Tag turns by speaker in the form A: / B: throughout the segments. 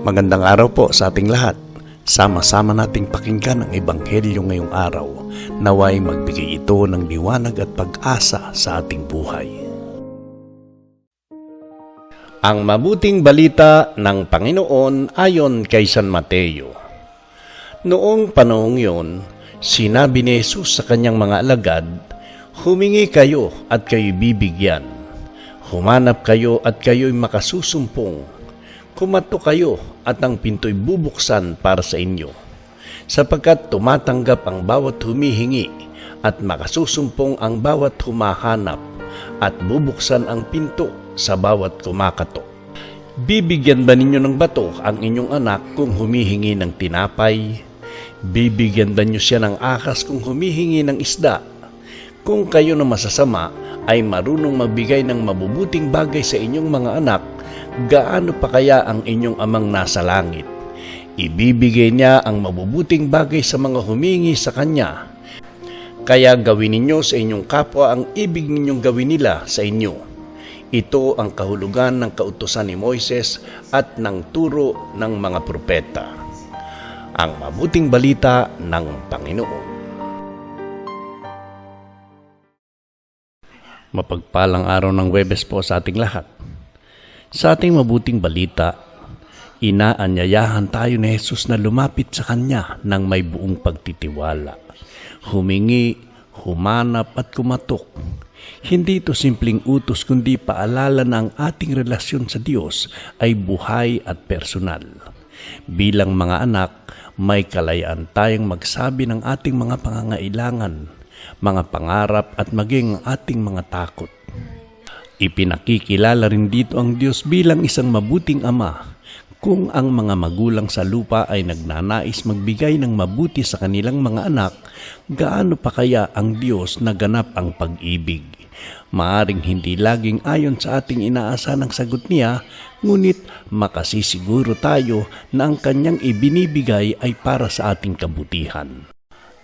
A: Magandang araw po sa ating lahat. Sama-sama nating pakinggan ang Ebanghelyo ngayong araw. Naway magbigay ito ng liwanag at pag-asa sa ating buhay. Ang mabuting balita ng Panginoon ayon kay San Mateo. Noong panahong yon, sinabi ni Jesus sa kanyang mga alagad, "Humingi kayo at kayo'y bibigyan. Humanap kayo at kayo'y makasusumpong. Kumatok kayo at ang pinto'y bubuksan para sa inyo. Sapagkat tumatanggap ang bawat humihingi at makasusumpong ang bawat humahanap at bubuksan ang pinto sa bawat kumakatok. Bibigyan ba ninyo ng bato ang inyong anak kung humihingi ng tinapay? Bibigyan ba niyo siya ng ahas kung humihingi ng isda? Kung kayo na masasama ay marunong magbigay ng mabubuting bagay sa inyong mga anak, gaano pa kaya ang inyong amang nasa langit? Ibibigay niya ang mabubuting bagay sa mga humingi sa kanya. Kaya gawin ninyo sa inyong kapwa ang ibig ninyong gawin nila sa inyo. Ito ang kahulugan ng kautusan ni Moises at ng turo ng mga propeta." Ang mabuting balita ng Panginoon. Mapagpalang araw ng Huwebes po sa ating lahat. Sa ating mabuting balita, inaanyayahan tayo ni Jesus na lumapit sa Kanya ng may buong pagtitiwala. Humingi, humanap at kumatok. Hindi ito simpleng utos kundi paalala na ang ating relasyon sa Diyos ay buhay at personal. Bilang mga anak, may kalayaan tayong magsabi ng ating mga pangangailangan, mga pangarap at maging ating mga takot. Ipinakikilala rin dito ang Diyos bilang isang mabuting ama. Kung ang mga magulang sa lupa ay nagnanais magbigay ng mabuti sa kanilang mga anak, gaano pa kaya ang Diyos na ganap ang pag-ibig? Maaring hindi laging ayon sa ating inaasahan ang sagot niya, ngunit makasisiguro tayo na ang kanyang ibinibigay ay para sa ating kabutihan.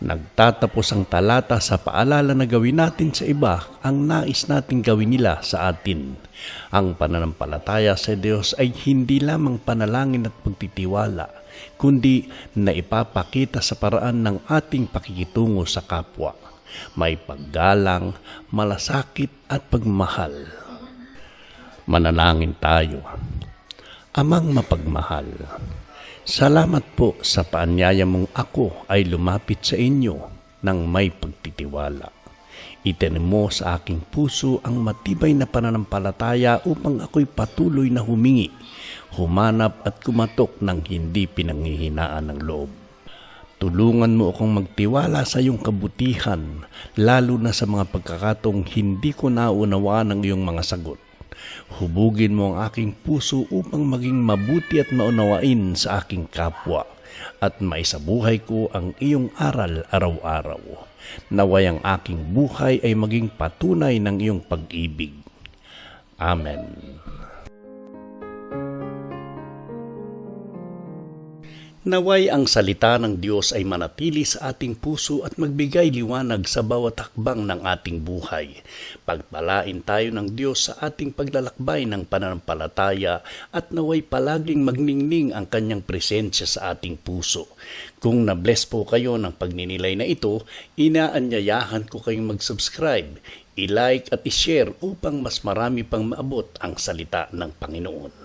A: Nagtatapos ang talata sa paalala na gawin natin sa iba ang nais nating gawin nila sa atin. Ang pananampalataya sa Diyos ay hindi lamang panalangin at pagtitiwala, kundi na ipapakita sa paraan ng ating pakikitungo sa kapwa. May paggalang, malasakit at pagmahal. Manalangin tayo. Amang mapagmahal, salamat po sa paanyaya mong ako ay lumapit sa inyo ng may pagtitiwala. Itanim mo sa aking puso ang matibay na pananampalataya upang ako'y patuloy na humingi, humanap at kumatok ng hindi pinanghihinaan ng loob. Tulungan mo akong magtiwala sa iyong kabutihan, lalo na sa mga pagkakataong hindi ko naunawaan ang iyong mga sagot. Hubugin mo ang aking puso upang maging mabuti at maunawain sa aking kapwa at maisabuhay ko ang iyong aral araw-araw. Naway ang aking buhay ay maging patunay ng iyong pag-ibig. Amen. Naway ang salita ng Diyos ay manatili sa ating puso at magbigay liwanag sa bawat hakbang ng ating buhay. Pagpalain tayo ng Diyos sa ating paglalakbay ng pananampalataya at naway palaging magningning ang kanyang presensya sa ating puso. Kung na-bless po kayo ng pagninilay na ito, inaanyayahan ko kayong mag-subscribe, i-like at i-share upang mas marami pang maabot ang salita ng Panginoon.